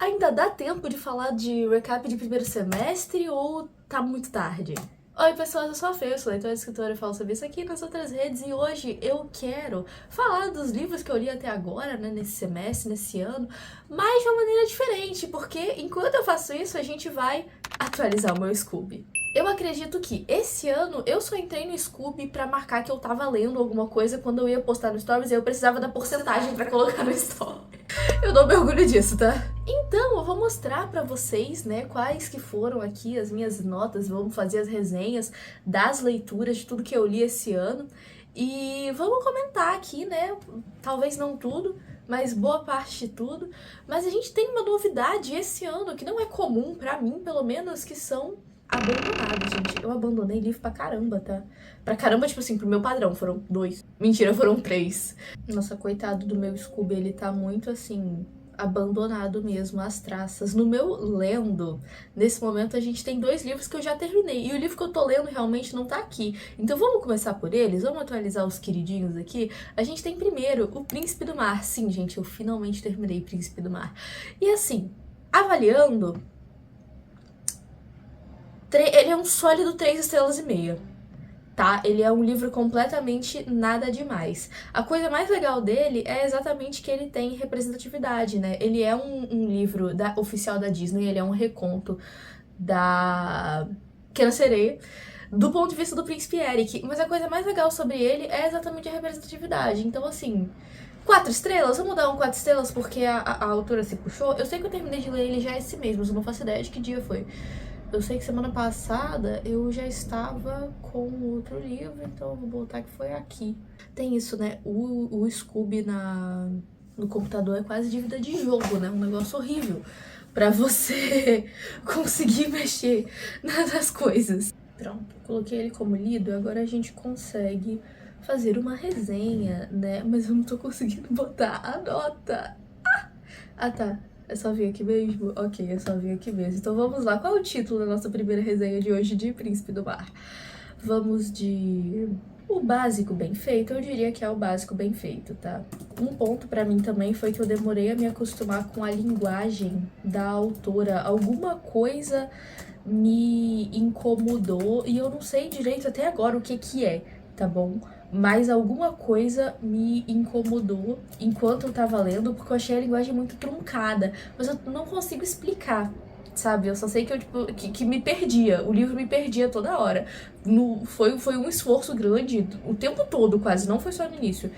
Ainda dá tempo de falar de recap de primeiro semestre ou tá muito tarde? Oi pessoal, eu sou a Fê, eu sou leitora e escritora e falo sobre isso aqui nas outras redes e hoje eu quero falar dos livros que eu li até agora, né, nesse semestre, nesse ano, mas de uma maneira diferente, porque enquanto eu faço isso a gente vai atualizar o meu Scooby. Eu acredito que esse ano eu só entrei no Scooby pra marcar que eu tava lendo alguma coisa quando eu ia postar no Stories e eu precisava da porcentagem pra colocar no Story. Eu não me orgulho disso, tá? Então, eu vou mostrar pra vocês, né, quais que foram aqui as minhas notas, vamos fazer as resenhas das leituras de tudo que eu li esse ano e vamos comentar aqui, né, talvez não tudo, mas boa parte de tudo. Mas a gente tem uma novidade esse ano que não é comum, pra mim, pelo menos, que são abandonados, gente. Eu abandonei livro pra caramba, tá? Pra caramba, tipo assim, pro meu padrão, foram 2. Mentira, foram 3. Nossa, coitado do meu Scooby, ele tá muito, assim, abandonado mesmo, as traças. No meu lendo, nesse momento, a gente tem 2 livros que eu já terminei. E o livro que eu tô lendo realmente não tá aqui. Então vamos começar por eles? Vamos atualizar os queridinhos aqui? A gente tem primeiro O Príncipe do Mar. Sim, gente, eu finalmente terminei Príncipe do Mar. E assim, avaliando... Ele é um sólido 3 estrelas e meia, tá? Ele é um livro completamente nada demais. A coisa mais legal dele é exatamente que ele tem representatividade, né? Ele é um livro oficial da Disney, ele é um reconto da Pequena Sereia, do ponto de vista do Príncipe Eric. Mas a coisa mais legal sobre ele é exatamente a representatividade. Então, assim... 4 estrelas? Vamos dar 4 estrelas porque a autora se puxou. Eu sei que eu terminei de ler ele já esse mês, mas eu não faço ideia de que dia foi. Eu sei que semana passada eu já estava com outro livro, então eu vou botar que foi aqui. Tem isso, né? O Scooby no computador é quase dívida de jogo, né? Um negócio horrível pra você conseguir mexer nas coisas. Pronto, coloquei ele como lido, agora a gente consegue fazer uma resenha, né? Mas eu não tô conseguindo botar a nota. Ah, tá. É só vir aqui mesmo? Ok, é só vir aqui mesmo. Então vamos lá. Qual é o título da nossa primeira resenha de hoje de Príncipe do Mar? Vamos de... O básico bem feito, eu diria que é o básico bem feito, tá? Um ponto pra mim também foi que eu demorei a me acostumar com a linguagem da autora. Alguma coisa me incomodou e eu não sei direito até agora o que que é, tá bom? Mas alguma coisa me incomodou enquanto eu tava lendo, porque eu achei a linguagem muito truncada. Mas eu não consigo explicar, sabe? Eu só sei que eu, tipo, que me perdia. O livro me perdia toda hora. Foi um esforço grande, o tempo todo quase, não foi só no início,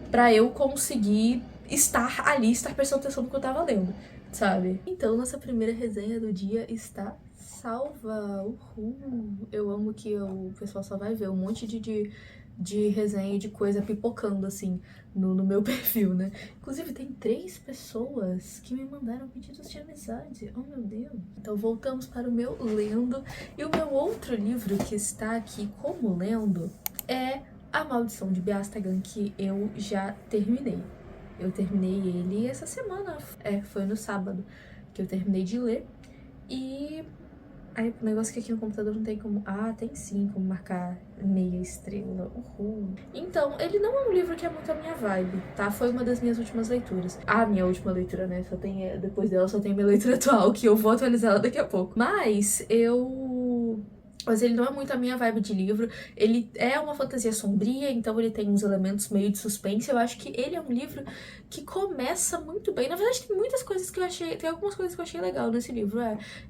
pra eu conseguir estar ali, estar prestando atenção no que eu tava lendo, sabe? Então, nossa primeira resenha do dia está salva. Uhul! Eu amo que o pessoal só vai ver um monte de resenha de coisa pipocando, assim, no meu perfil, né? Inclusive, tem 3 pessoas que me mandaram pedidos de amizade. Oh, meu Deus! Então, voltamos para o meu lendo. E o meu outro livro que está aqui como lendo é A Maldição de Beastagan, que eu já terminei. Eu terminei ele essa semana. Foi no sábado que eu terminei de ler. E... aí, o negócio que aqui no computador não tem como... Ah, tem sim como marcar meia estrela. Uhul. Então, ele não é um livro que é muito a minha vibe, tá? Foi uma das minhas últimas leituras. A minha última leitura, né? Depois dela só tem minha leitura atual, que eu vou atualizar ela daqui a pouco. Mas ele não é muito a minha vibe de livro. Ele é uma fantasia sombria, então ele tem uns elementos meio de suspense. Eu acho que ele é um livro que começa muito bem. Na verdade, tem muitas coisas que eu achei... Tem algumas coisas que eu achei legal nesse livro,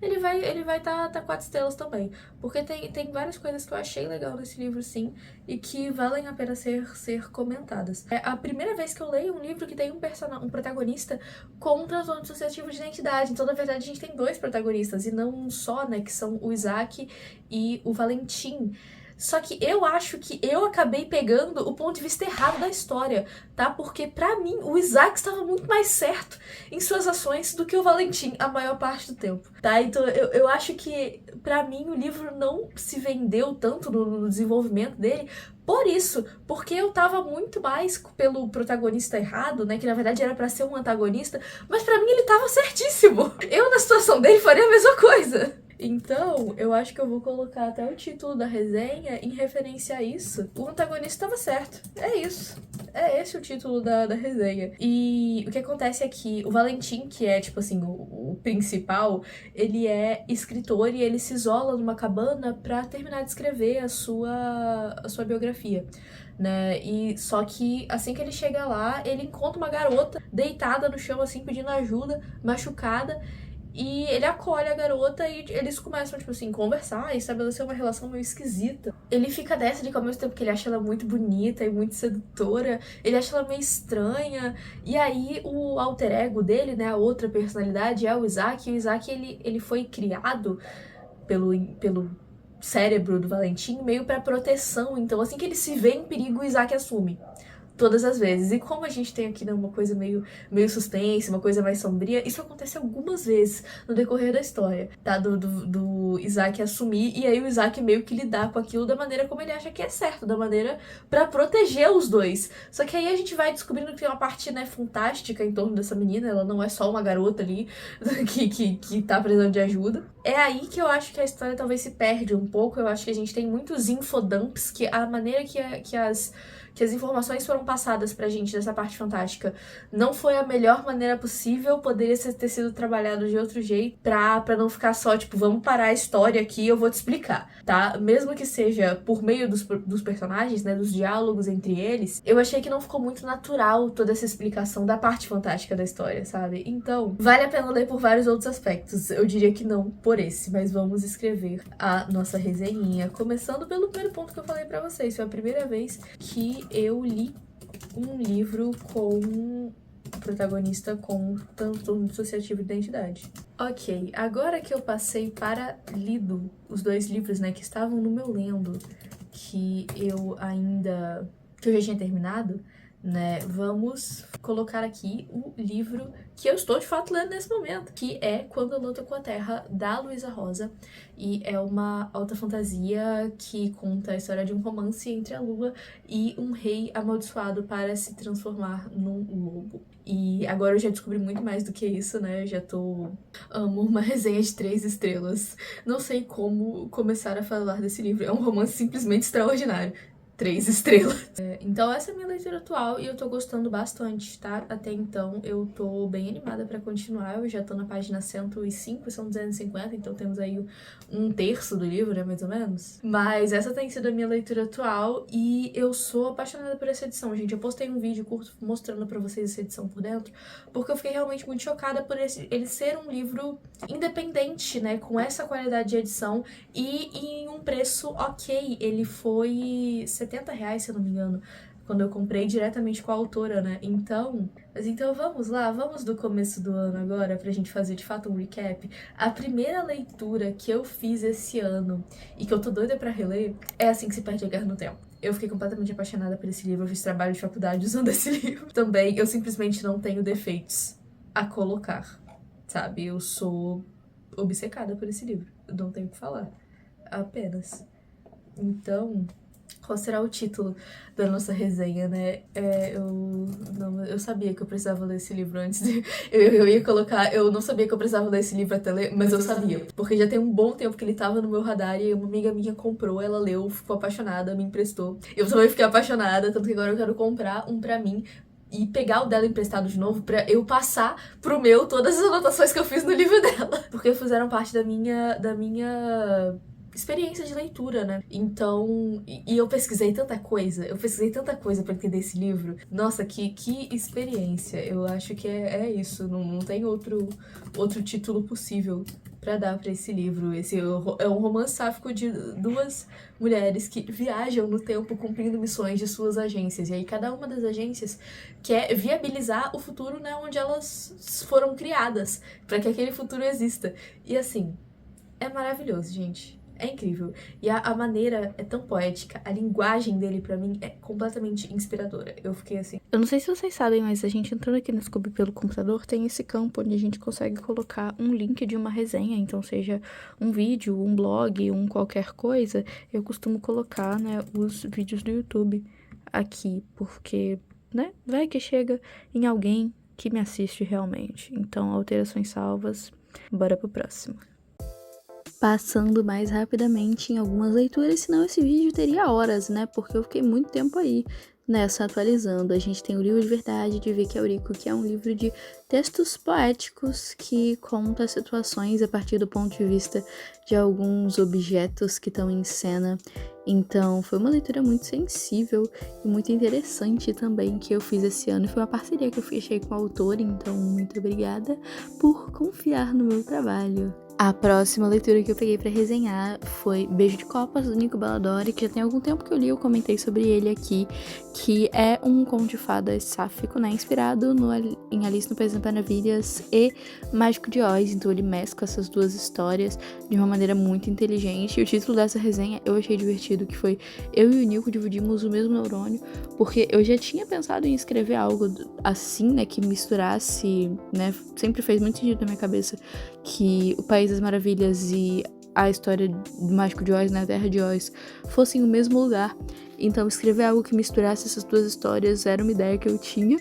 Ele vai tá 4 estrelas também. Porque tem várias coisas que eu achei legal nesse livro, sim, e que valem a pena ser comentadas. É a primeira vez que eu leio um livro que tem um protagonista com um transtorno dissociativo de identidade. Então, na verdade, a gente tem 2 protagonistas, e não um só, né? Que são o Isaac e o Valentim. Só que eu acho que eu acabei pegando o ponto de vista errado da história, tá? Porque pra mim, o Isaac estava muito mais certo em suas ações do que o Valentim a maior parte do tempo, tá? Então eu acho que, pra mim, o livro não se vendeu tanto no desenvolvimento dele por isso, porque eu tava muito mais pelo protagonista errado, né? Que na verdade era pra ser um antagonista, mas pra mim ele tava certíssimo. Eu, na situação dele, faria a mesma coisa. Então, eu acho que eu vou colocar até o título da resenha em referência a isso. O antagonista estava certo. É isso. É esse o título da resenha. E o que acontece é que o Valentim, que é, tipo assim, o principal, ele é escritor e ele se isola numa cabana pra terminar de escrever a sua biografia. Né? E só que assim que ele chega lá, ele encontra uma garota deitada no chão, assim, pedindo ajuda, machucada. E ele acolhe a garota e eles começam, tipo assim, conversar e estabelecer uma relação meio esquisita. Ele fica dessa de que ao mesmo tempo que ele acha ela muito bonita e muito sedutora, ele acha ela meio estranha. E aí o alter ego dele, né, a outra personalidade é o Isaac. E o Isaac, ele foi criado pelo cérebro do Valentim meio pra proteção. Então assim que ele se vê em perigo, o Isaac assume. Todas as vezes. E como a gente tem aqui, né, uma coisa meio suspense, uma coisa mais sombria, isso acontece algumas vezes no decorrer da história, tá? Do Isaac assumir, e aí o Isaac meio que lidar com aquilo da maneira como ele acha que é certo, da maneira pra proteger os dois. Só que aí a gente vai descobrindo que tem uma parte, né, fantástica em torno dessa menina, ela não é só uma garota ali que tá precisando de ajuda. É aí que eu acho que a história talvez se perde um pouco. Eu acho que a gente tem muitos infodumps, que a maneira que as informações foram passadas pra gente dessa parte fantástica não foi a melhor maneira possível, poderia ter sido trabalhado de outro jeito pra não ficar só, tipo, vamos parar a história aqui, eu vou te explicar, tá? Mesmo que seja por meio dos personagens, né, dos diálogos entre eles, eu achei que não ficou muito natural toda essa explicação da parte fantástica da história, sabe? Então, vale a pena ler por vários outros aspectos, eu diria que não por esse, mas vamos escrever a nossa resenhinha, começando pelo primeiro ponto que eu falei pra vocês. Foi a primeira vez que eu li um livro com o protagonista com transtorno dissociativo de identidade. Ok, agora que eu passei para lido os dois livros, né, que estavam no meu lendo, que eu já tinha terminado, né, vamos colocar aqui o livro que eu estou de fato lendo nesse momento, que é Quando Eu Luto com a Terra, da Luísa Rosa, e é uma alta fantasia que conta a história de um romance entre a lua e um rei amaldiçoado para se transformar num lobo. E agora eu já descobri muito mais do que isso, né, eu já amo uma resenha de 3 estrelas. Não sei como começar a falar desse livro, é um romance simplesmente extraordinário. 3 estrelas. Então essa é a minha leitura atual e eu tô gostando bastante, tá? Até então eu tô bem animada pra continuar, eu já tô na página 105, são 250, então temos aí um terço do livro, né, mais ou menos. Mas essa tem sido a minha leitura atual e eu sou apaixonada por essa edição, gente. Eu postei um vídeo curto mostrando pra vocês essa edição por dentro, porque eu fiquei realmente muito chocada por ele ser um livro independente, né, com essa qualidade de edição e em um preço ok. Ele foi R$70, se eu não me engano, quando eu comprei diretamente com a autora, né? Então vamos lá, vamos do começo do ano agora pra gente fazer de fato um recap. A primeira leitura que eu fiz esse ano e que eu tô doida pra reler é Assim que se Perde a Guerra no Tempo. Eu fiquei completamente apaixonada por esse livro, eu fiz trabalho de faculdade usando esse livro. Também eu simplesmente não tenho defeitos a colocar, sabe? Eu sou obcecada por esse livro, eu não tenho o que falar, apenas. Então, qual será o título da nossa resenha, né? Eu sabia que eu precisava ler esse livro antes de... Eu ia colocar... Eu não sabia que eu precisava ler esse livro até ler, mas eu sabia. Porque já tem um bom tempo que ele tava no meu radar e uma amiga minha comprou, ela leu, ficou apaixonada, me emprestou. Eu também fiquei apaixonada, tanto que agora eu quero comprar um pra mim e pegar o dela emprestado de novo pra eu passar pro meu todas as anotações que eu fiz no livro dela. Porque fizeram parte da minha experiência de leitura, né? Então, e eu pesquisei tanta coisa pra entender esse livro. Nossa, que experiência. Eu acho que é isso, não tem outro título possível pra dar pra esse livro. Esse é um romance sáfico de 2 mulheres que viajam no tempo cumprindo missões de suas agências. E aí cada uma das agências quer viabilizar o futuro, né, onde elas foram criadas, pra que aquele futuro exista. E assim, é maravilhoso, gente. É incrível. E a maneira é tão poética, a linguagem dele pra mim é completamente inspiradora. Eu fiquei assim... Eu não sei se vocês sabem, mas a gente entrando aqui no Scooby pelo computador tem esse campo onde a gente consegue colocar um link de uma resenha, então seja um vídeo, um blog, qualquer coisa, eu costumo colocar, né, os vídeos do YouTube aqui, porque, né, vai que chega em alguém que me assiste realmente. Então, alterações salvas, bora pro próximo. Passando mais rapidamente em algumas leituras, senão esse vídeo teria horas, né? Porque eu fiquei muito tempo aí nessa atualizando. A gente tem o Livro de Verdade de Vicky Eurico, que é um livro de textos poéticos que conta situações a partir do ponto de vista de alguns objetos que estão em cena. Então, foi uma leitura muito sensível e muito interessante também que eu fiz esse ano. Foi uma parceria que eu fechei com a autora, então muito obrigada por confiar no meu trabalho. A próxima leitura que eu peguei pra resenhar foi Beijo de Copas, do Nico Belladori, que já tem algum tempo que eu li, eu comentei sobre ele aqui, que é um conto de fadas sáfico, né, inspirado em Alice no País das Maravilhas e Mágico de Oz, então ele mescla essas duas histórias de uma maneira muito inteligente, e o título dessa resenha eu achei divertido, que foi Eu e o Nico dividimos o mesmo neurônio, porque eu já tinha pensado em escrever algo assim, né, que misturasse, né, sempre fez muito sentido na minha cabeça, que o País das Maravilhas e a história do Mágico de Oz, né, a Terra de Oz, fossem o mesmo lugar. Então escrever algo que misturasse essas duas histórias era uma ideia que eu tinha.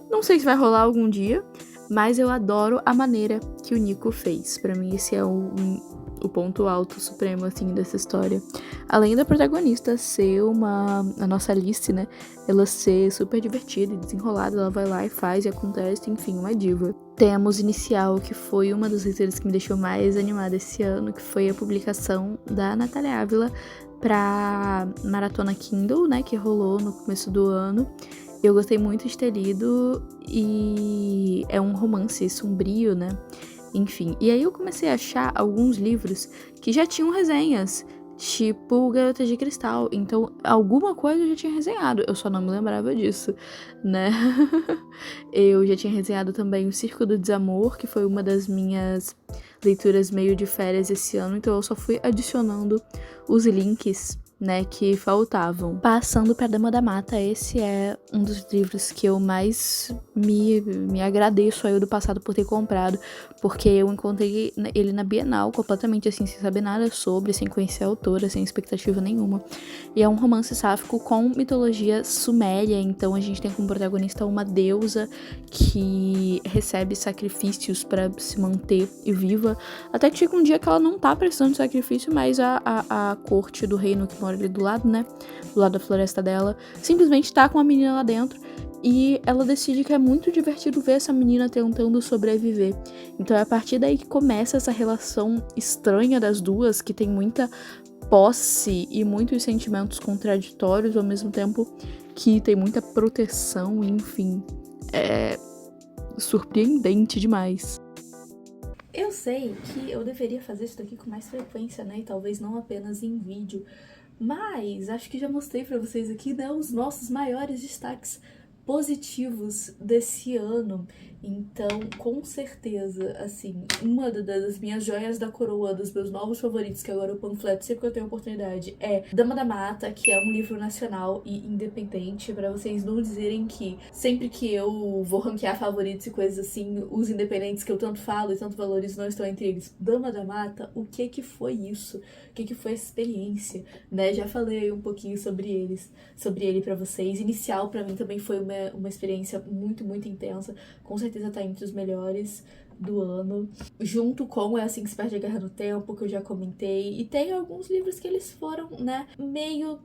Não sei se vai rolar algum dia, mas eu adoro a maneira que o Nico fez. Pra mim esse é o ponto alto supremo, assim, dessa história. Além da protagonista ser a nossa Alice, né, ela ser super divertida e desenrolada, ela vai lá e faz e acontece, enfim, uma diva. Temos Inicial, que foi uma das leituras que me deixou mais animada esse ano, que foi a publicação da Natália Ávila pra Maratona Kindle, né, que rolou no começo do ano. Eu gostei muito de ter lido e é um romance sombrio, né, enfim. E aí eu comecei a achar alguns livros que já tinham resenhas, tipo Garotas de Cristal, então alguma coisa eu já tinha resenhado, eu só não me lembrava disso, né? Eu já tinha resenhado também O Circo do Desamor, que foi uma das minhas leituras meio de férias esse ano, então eu só fui adicionando os links, né, que faltavam. Passando pra Dama da Mata, esse é um dos livros que eu mais me agradeço aí do passado por ter comprado, porque eu encontrei ele na Bienal, completamente assim, sem saber nada sobre, sem conhecer a autora, sem expectativa nenhuma. E é um romance sáfico com mitologia suméria, então a gente tem como protagonista uma deusa que recebe sacrifícios pra se manter viva, até que chega um dia que ela não tá prestando sacrifício, mas a corte do reino que mora ali do lado, né, do lado da floresta dela, simplesmente tá com a menina lá dentro, e ela decide que é muito divertido ver essa menina tentando sobreviver. Então é a partir daí que começa essa relação estranha das duas, que tem muita posse e muitos sentimentos contraditórios, ao mesmo tempo que tem muita proteção, enfim. É surpreendente demais. Eu sei que eu deveria fazer isso daqui com mais frequência, né, e talvez não apenas em vídeo, mas acho que já mostrei pra vocês aqui, né, os nossos maiores destaques positivos desse ano. Então, com certeza, assim, uma das minhas joias da coroa, dos meus novos favoritos, que agora eu panfleto sempre que eu tenho oportunidade, é Dama da Mata, que é um livro nacional e independente, pra vocês não dizerem que sempre que eu vou ranquear favoritos e coisas assim, os independentes que eu tanto falo e tanto valorizo não estão entre eles. Dama da Mata, o que foi isso? O que foi essa experiência, né? Já falei um pouquinho sobre ele pra vocês. Inicial, pra mim, também foi uma experiência muito, muito intensa. Com certeza tá entre os melhores do ano. Junto com É Assim que se Perde a Guerra no Tempo, que eu já comentei. E tem alguns livros que eles foram, né, meio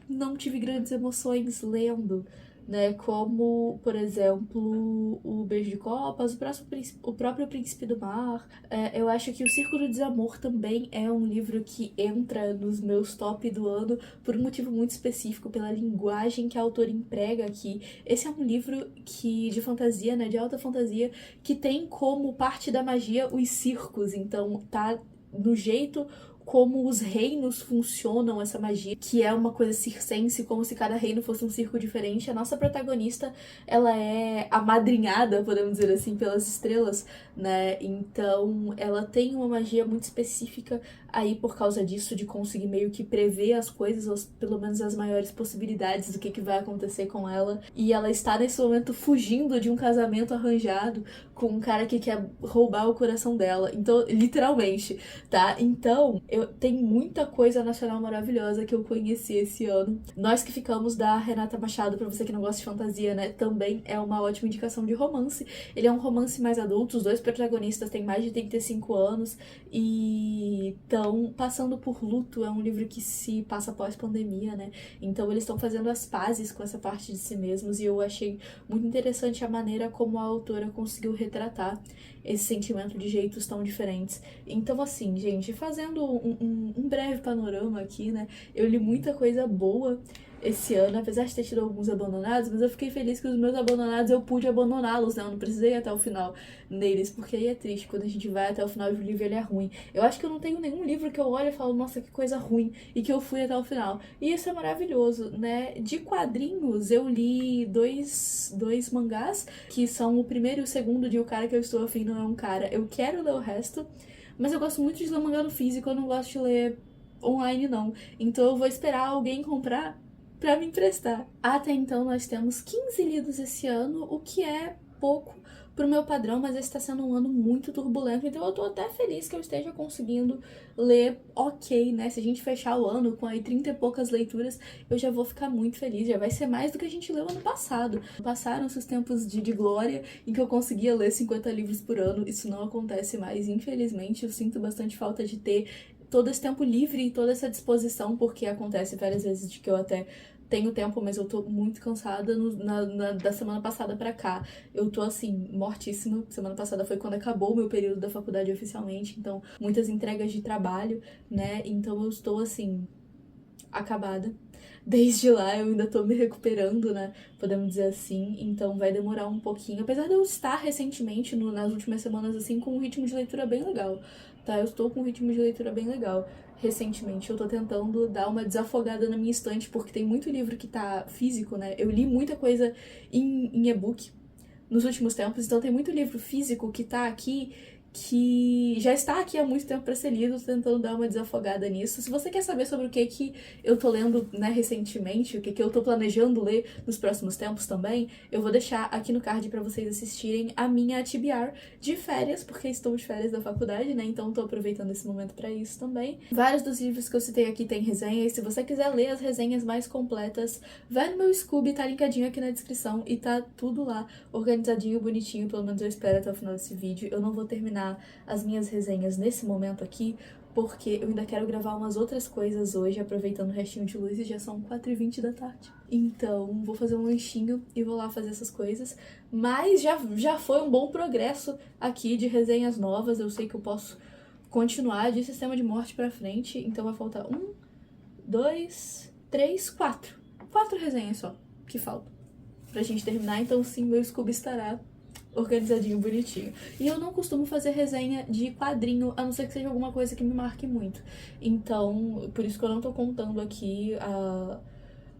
não tive grandes emoções lendo, né, como, por exemplo, O Beijo de Copas, o próprio Príncipe do Mar. Eu acho que O Circo do Desamor também é um livro que entra nos meus top do ano por um motivo muito específico, pela linguagem que a autora emprega aqui. Esse é um livro de fantasia, né, de alta fantasia, que tem como parte da magia os circos, então tá no jeito como os reinos funcionam, essa magia, que é uma coisa circense, como se cada reino fosse um circo diferente. A nossa protagonista, ela é amadrinhada, podemos dizer assim, pelas estrelas, né? Então, ela tem uma magia muito específica aí por causa disso, de conseguir meio que prever as coisas, ou pelo menos as maiores possibilidades do que vai acontecer com ela. E ela está, nesse momento, fugindo de um casamento arranjado com um cara que quer roubar o coração dela. Então, literalmente, tá? Então, Tem muita coisa nacional maravilhosa que eu conheci esse ano. Nós que ficamos, da Renata Machado, pra você que não gosta de fantasia, né, também é uma ótima indicação de romance. Ele é um romance mais adulto, os dois protagonistas têm mais de 35 anos e estão passando por luto. É um livro que se passa pós-pandemia, né, então eles estão fazendo as pazes com essa parte de si mesmos, e eu achei muito interessante a maneira como a autora conseguiu retratar esse sentimento de jeitos tão diferentes. Então, assim, gente, fazendo um breve panorama aqui, né, eu li muita coisa boa esse ano, apesar de ter tido alguns abandonados, mas eu fiquei feliz que os meus abandonados eu pude abandoná-los, né, eu não precisei ir até o final neles, porque aí é triste, quando a gente vai até o final do livro ele é ruim. Eu acho que eu não tenho nenhum livro que eu olho e falo, nossa, que coisa ruim, e que eu fui até o final. E isso é maravilhoso, né? De quadrinhos, eu li dois mangás, que são o primeiro e o segundo de O Cara Que Eu Estou Afim Não É Um Cara. Eu quero ler o resto, mas eu gosto muito de ler mangá no físico, eu não gosto de ler online, não. Então eu vou esperar alguém comprar pra me emprestar. Até então nós temos 15 lidos esse ano, o que é pouco pro meu padrão, mas esse tá sendo um ano muito turbulento, então eu tô até feliz que eu esteja conseguindo ler ok, né? Se a gente fechar o ano com aí 30 e poucas leituras, eu já vou ficar muito feliz, já vai ser mais do que a gente leu ano passado. Passaram-se os tempos de glória em que eu conseguia ler 50 livros por ano, isso não acontece mais, infelizmente. Eu sinto bastante falta de ter todo esse tempo livre e toda essa disposição, porque acontece várias vezes de que eu até tenho tempo, mas eu tô muito cansada da semana passada pra cá. Eu tô, assim, mortíssima. Semana passada foi quando acabou o meu período da faculdade oficialmente, então muitas entregas de trabalho, né? Então eu estou, assim, acabada. Desde lá eu ainda tô me recuperando, né? Podemos dizer assim. Então vai demorar um pouquinho. Apesar de eu estar recentemente, nas últimas semanas, assim, com um ritmo de leitura bem legal, tá? Eu estou com um ritmo de leitura bem legal. Recentemente eu tô tentando dar uma desafogada na minha estante, porque tem muito livro que tá físico, né? Eu li muita coisa em e-book nos últimos tempos, então tem muito livro físico que tá aqui, que já está aqui há muito tempo para ser lido, tentando dar uma desafogada nisso. Se você quer saber sobre o que eu tô lendo, né, recentemente, o que eu tô planejando ler nos próximos tempos também, eu vou deixar aqui no card para vocês assistirem a minha TBR de férias, porque estou de férias da faculdade, né, então tô aproveitando esse momento para isso também. Vários dos livros que eu citei aqui tem resenha, e se você quiser ler as resenhas mais completas, vai no meu Scooby, tá linkadinho aqui na descrição, e tá tudo lá, organizadinho, bonitinho, pelo menos eu espero até o final desse vídeo. Eu não vou terminar as minhas resenhas nesse momento aqui, porque eu ainda quero gravar umas outras coisas hoje, aproveitando o restinho de luz, e já são 4h20 da tarde. Então, vou fazer um lanchinho e vou lá fazer essas coisas. Mas já foi um bom progresso aqui de resenhas novas. Eu sei que eu posso continuar de Sistema de Morte pra frente. Então vai faltar 1, 2, 3, 4. 4 resenhas só que faltam pra gente terminar. Então sim, meu Scooby estará organizadinho, bonitinho. E eu não costumo fazer resenha de quadrinho, a não ser que seja alguma coisa que me marque muito. Então, por isso que eu não tô contando aqui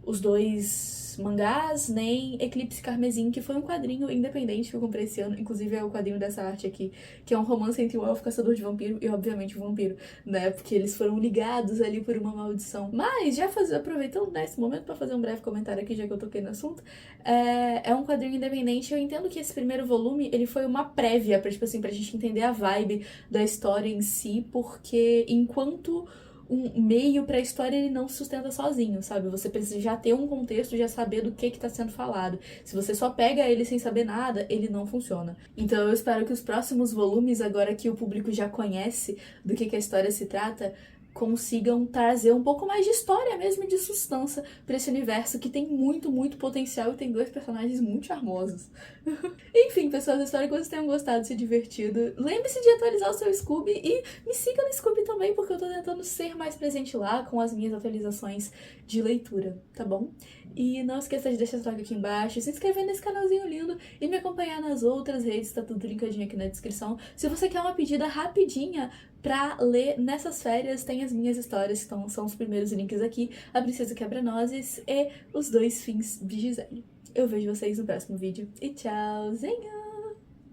os 2 mangás, nem Eclipse Carmesim, que foi um quadrinho independente que eu comprei esse ano. Inclusive é o quadrinho dessa arte aqui, que é um romance entre o elfo caçador de vampiro e, obviamente, o vampiro, né? Porque eles foram ligados ali por uma maldição. Mas, aproveitando nesse momento pra fazer um breve comentário aqui, já que eu toquei no assunto, é um quadrinho independente. Eu entendo que esse primeiro volume, ele foi uma prévia pra, tipo assim, pra gente entender a vibe da história em si, porque enquanto um meio pra história, ele não se sustenta sozinho, sabe? Você precisa já ter um contexto, já saber do que tá sendo falado. Se você só pega ele sem saber nada, ele não funciona. Então eu espero que os próximos volumes, agora que o público já conhece do que a história se trata, consigam trazer um pouco mais de história mesmo e de substância pra esse universo que tem muito, muito potencial e tem 2 personagens muito charmosos. Enfim, pessoas, espero que vocês tenham gostado, se divertido. Lembre-se de atualizar o seu Scooby e me siga no Scooby também, porque eu tô tentando ser mais presente lá com as minhas atualizações de leitura, tá bom? E não esqueça de deixar seu like aqui embaixo, se inscrever nesse canalzinho lindo e me acompanhar nas outras redes, tá tudo linkadinho aqui na descrição. Se você quer uma pedida rapidinha pra ler nessas férias, tem as minhas histórias, então são os primeiros links aqui, A Princesa Quebra-Nozes e Os 2 Fins de Gisele. Eu vejo vocês no próximo vídeo e tchauzinho!